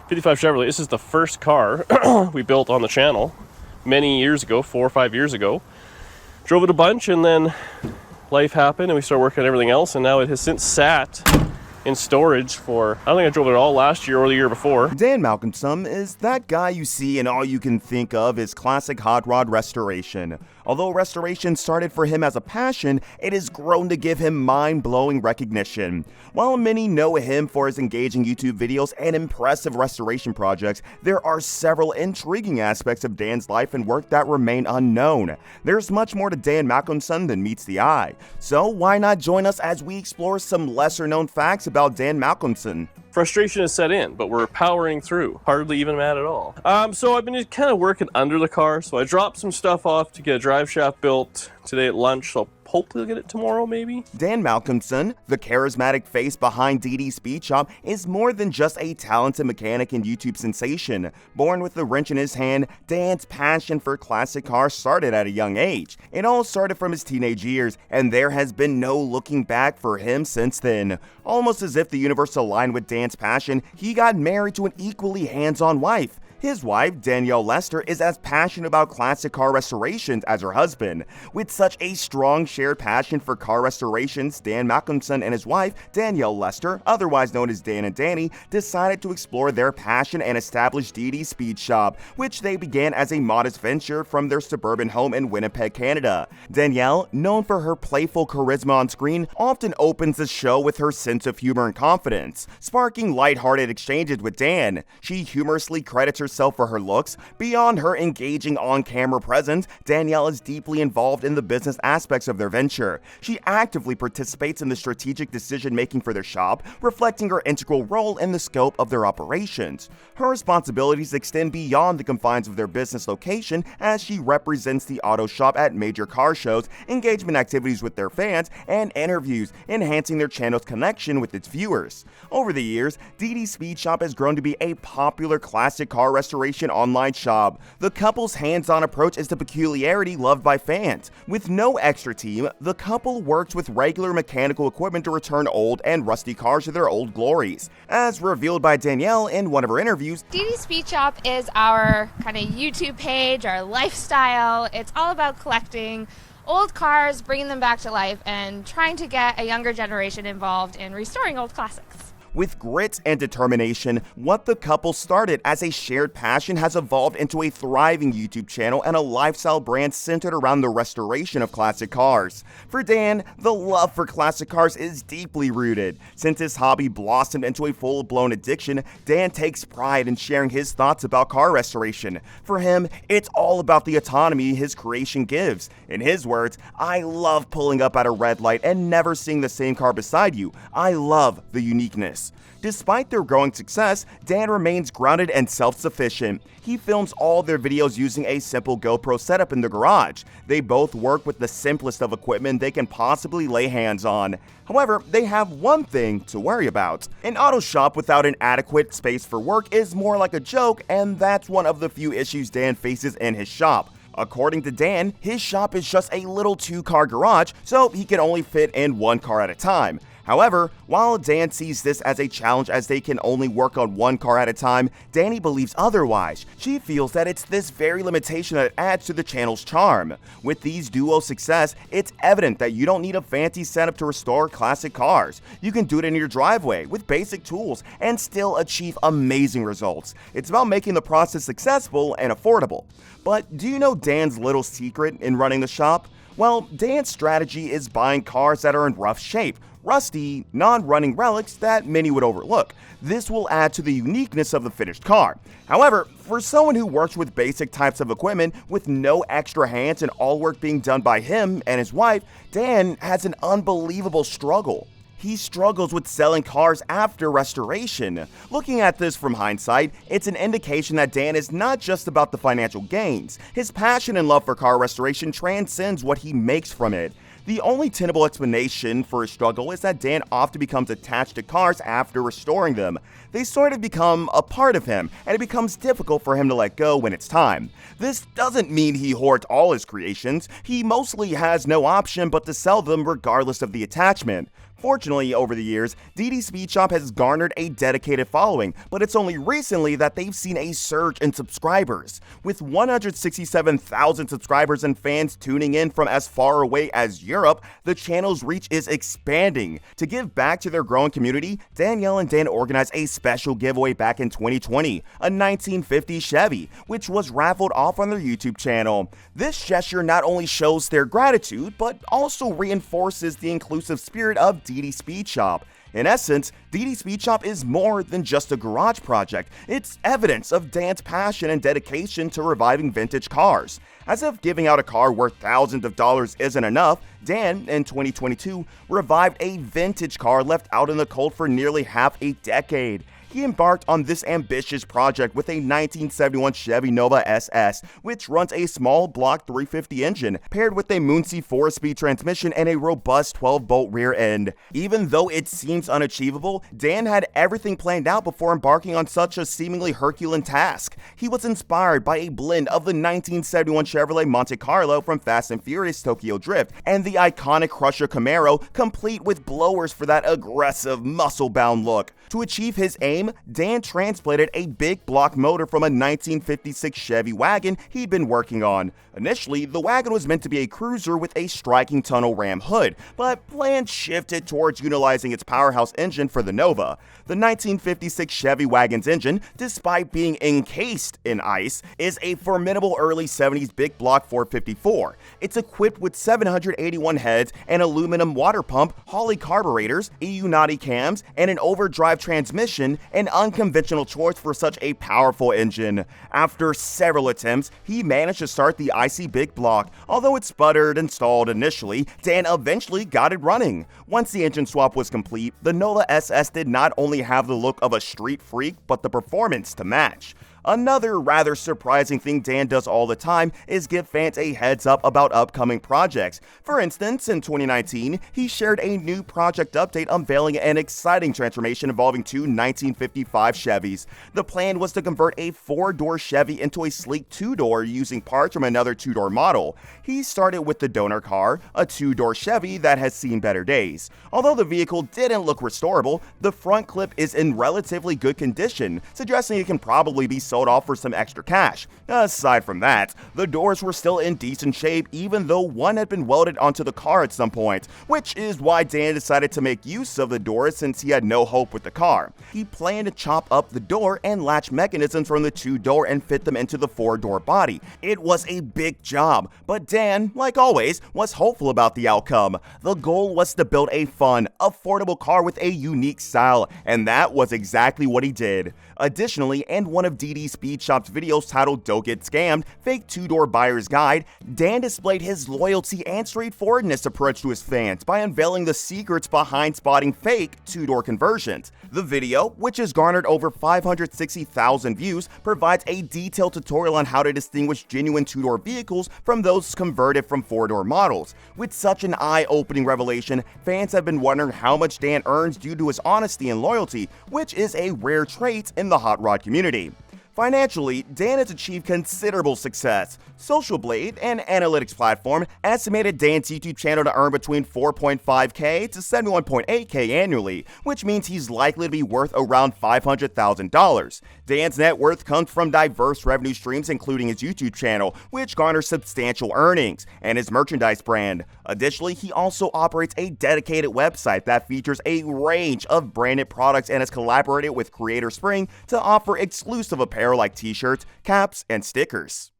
55 Chevrolet. This is the first car we built on the channel many years ago, 4 or 5 years ago. Drove it a bunch, and then life happened and we started working on everything else, and now it has since sat in storage for, I don't think I drove it all last year or the year before. Dan Malcolmson is that guy you see and all you can think of is classic hot rod restoration. Although restoration started for him as a passion, it has grown to give him mind-blowing recognition. While many know him for his engaging YouTube videos and impressive restoration projects, there are several intriguing aspects of Dan's life and work that remain unknown. There's much more to Dan Malcolmson than meets the eye. So why not join us as we explore some lesser-known facts about Dan Malcolmson? Frustration has set in, but we're powering through. Hardly even mad at all. So I've been just kind of working under the car. So I dropped some stuff off to get a drive shaft built today at lunch. So hopefully I'll get it tomorrow, maybe. Dan Malcolmson, the charismatic face behind DD Speed Shop, is more than just a talented mechanic and YouTube sensation. Born with a wrench in his hand, Dan's passion for classic cars started at a young age. It all started from his teenage years, and there has been no looking back for him since then. Almost as if the universe aligned with Dan's passion, he got married to an equally hands-on wife. His wife, Danielle Lester, is as passionate about classic car restorations as her husband. With such a strong shared passion for car restorations, Dan Malcolmson and his wife, Danielle Lester, otherwise known as Dan and Danny, decided to explore their passion and establish DD Speed Shop, which they began as a modest venture from their suburban home in Winnipeg, Canada. Danielle, known for her playful charisma on screen, often opens the show with her sense of humor and confidence, sparking lighthearted exchanges with Dan. She humorously credits herself for her looks. Beyond her engaging on-camera presence, Danielle is deeply involved in the business aspects of their venture. She actively participates in the strategic decision-making for their shop, reflecting her integral role in the scope of their operations. Her responsibilities extend beyond the confines of their business location as she represents the auto shop at major car shows, engagement activities with their fans, and interviews, enhancing their channel's connection with its viewers. Over the years, DD Speed Shop has grown to be a popular classic car restoration online shop. The couple's hands-on approach is the peculiarity loved by fans. With no extra team, the couple works with regular mechanical equipment to return old and rusty cars to their old glories. As revealed by Danielle in one of her interviews, DD Speed Shop is our kind of YouTube page, our lifestyle. It's all about collecting old cars, bringing them back to life, and trying to get a younger generation involved in restoring old classics. With grit and determination, what the couple started as a shared passion has evolved into a thriving YouTube channel and a lifestyle brand centered around the restoration of classic cars. For Dan, the love for classic cars is deeply rooted. Since his hobby blossomed into a full-blown addiction, Dan takes pride in sharing his thoughts about car restoration. For him, it's all about the autonomy his creation gives. In his words, "I love pulling up at a red light and never seeing the same car beside you. I love the uniqueness." Despite their growing success, Dan remains grounded and self-sufficient. He films all their videos using a simple GoPro setup in the garage. They both work with the simplest of equipment they can possibly lay hands on. However, they have one thing to worry about. An auto shop without an adequate space for work is more like a joke, and that's one of the few issues Dan faces in his shop. According to Dan, his shop is just a little 2-car garage, so he can only fit in 1 car at a time. However, while Dan sees this as a challenge as they can only work on 1 car at a time, Danny believes otherwise. She feels that it's this very limitation that adds to the channel's charm. With these duos' success, it's evident that you don't need a fancy setup to restore classic cars. You can do it in your driveway with basic tools and still achieve amazing results. It's about making the process successful and affordable. But do you know Dan's little secret in running the shop? Well, Dan's strategy is buying cars that are in rough shape, rusty, non-running relics that many would overlook. This will add to the uniqueness of the finished car. However, for someone who works with basic types of equipment with no extra hands and all work being done by him and his wife, Dan has an unbelievable struggle. He struggles with selling cars after restoration. Looking at this from hindsight, it's an indication that Dan is not just about the financial gains. His passion and love for car restoration transcends what he makes from it. The only tenable explanation for his struggle is that Dan often becomes attached to cars after restoring them. They sort of become a part of him, and it becomes difficult for him to let go when it's time. This doesn't mean he hoards all his creations. He mostly has no option but to sell them regardless of the attachment. Fortunately, over the years, DD Speed Shop has garnered a dedicated following, but it's only recently that they've seen a surge in subscribers. With 167,000 subscribers and fans tuning in from as far away as Europe, the channel's reach is expanding. To give back to their growing community, Danielle and Dan organized a special giveaway back in 2020, a 1950 Chevy, which was raffled off on their YouTube channel. This gesture not only shows their gratitude, but also reinforces the inclusive spirit of DD Speed Shop. In essence, DD Speed Shop is more than just a garage project. It's evidence of Dan's passion and dedication to reviving vintage cars. As if giving out a car worth thousands of dollars isn't enough, Dan, in 2022, revived a vintage car left out in the cold for nearly half a decade. He embarked on this ambitious project with a 1971 Chevy Nova SS, which runs a small block 350 engine, paired with a Moonsea 4-speed transmission and a robust 12-bolt rear end. Even though it seems unachievable, Dan had everything planned out before embarking on such a seemingly Herculean task. He was inspired by a blend of the 1971 Chevrolet Monte Carlo from Fast and Furious Tokyo Drift and the iconic Crusher Camaro, complete with blowers for that aggressive, muscle-bound look. To achieve his aim, Dan transplanted a big block motor from a 1956 Chevy wagon he'd been working on. Initially, the wagon was meant to be a cruiser with a striking tunnel ram hood, but plans shifted towards utilizing its powerhouse engine for the Nova. The 1956 Chevy wagon's engine, despite being encased in ice, is a formidable early 70s big block 454. It's equipped with 781 heads, an aluminum water pump, Holley carburetors, Unati cams, and an overdrive transmission, an unconventional choice for such a powerful engine. After several attempts, he managed to start the icy big block. Although it sputtered and stalled initially, Dan eventually got it running. Once the engine swap was complete, the Nova SS did not only have the look of a street freak, but the performance to match. Another rather surprising thing Dan does all the time is give fans a heads up about upcoming projects. For instance, in 2019, he shared a new project update unveiling an exciting transformation involving two 1955 Chevys. The plan was to convert a 4-door Chevy into a sleek 2-door using parts from another 2-door model. He started with the donor car, a 2-door Chevy that has seen better days. Although the vehicle didn't look restorable, the front clip is in relatively good condition, suggesting it can probably be sold off for some extra cash. Aside from that, the doors were still in decent shape even though one had been welded onto the car at some point, which is why Dan decided to make use of the doors since he had no hope with the car. He planned to chop up the door and latch mechanisms from the 2-door and fit them into the 4-door body. It was a big job, but Dan, like always, was hopeful about the outcome. The goal was to build a fun, affordable car with a unique style, and that was exactly what he did. Additionally, in one of DD Speed Shop's videos titled "Don't Get Scammed, Fake 2-Door Buyer's Guide," Dan displayed his loyalty and straightforwardness approach to his fans by unveiling the secrets behind spotting fake 2-door conversions. The video, which has garnered over 560,000 views, provides a detailed tutorial on how to distinguish genuine 2-door vehicles from those converted from 4-door models. With such an eye-opening revelation, fans have been wondering how much Dan earns due to his honesty and loyalty, which is a rare trait in the hot rod community. Financially, Dan has achieved considerable success. Social Blade, an analytics platform, estimated Dan's YouTube channel to earn between $4.5K to $71.8K annually, which means he's likely to be worth around $500,000. Dan's net worth comes from diverse revenue streams, including his YouTube channel, which garners substantial earnings, and his merchandise brand. Additionally, he also operates a dedicated website that features a range of branded products and has collaborated with Creator Spring to offer exclusive apparel like t-shirts, caps, and stickers.